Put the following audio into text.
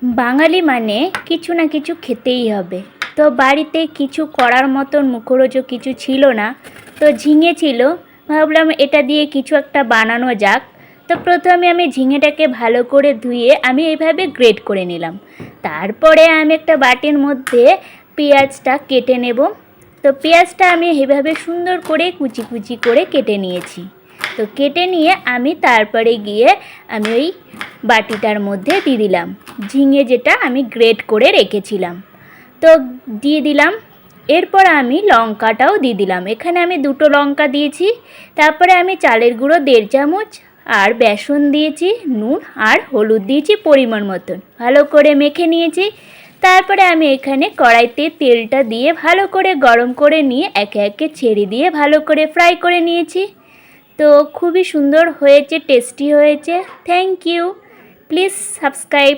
বাঙালি মানে কিছু না কিছু খেতেই হবে। তো বাড়িতে কিছু করার মতন মুখরোচক কিছু ছিল না, তো ঝিঙে ছিল। ভাবলাম এটা দিয়ে কিছু একটা বানানো যাক। তো প্রথমে আমি ঝিঙেটাকে ভালো করে ধুয়ে আমি এইভাবে গ্রেট করে নিলাম। তারপরে আমি একটা বাটির মধ্যে পেঁয়াজটা কেটে নেব। তো পেঁয়াজটা আমি এইভাবে সুন্দর করে কুচি কুচি করে কেটে নিয়েছি। তো কেটে নিয়ে আমি তারপরে গিয়ে আমি ওই বাটিটার মধ্যে দিয়ে দিলাম ঝিঙে, যেটা আমি গ্রেট করে রেখেছিলাম। তো দিয়ে দিলাম। এরপর আমি লঙ্কাটাও দিয়ে দিলাম। এখানে আমি 2টো লঙ্কা দিয়েছি। তারপরে আমি চালের গুঁড়ো 1.5 চামচ আর বেসন দিয়েছি, নুন আর হলুদ দিয়েছি পরিমাণ মতন, ভালো করে মেখে নিয়েছি। তারপরে আমি এখানে কড়াইতে তেলটা দিয়ে ভালো করে গরম করে নিয়ে একে একে ছেড়ে দিয়ে ভালো করে ফ্রাই করে নিয়েছি। তো খুবই সুন্দর হয়েছে, টেস্টি হয়েছে। Thank you. Please subscribe.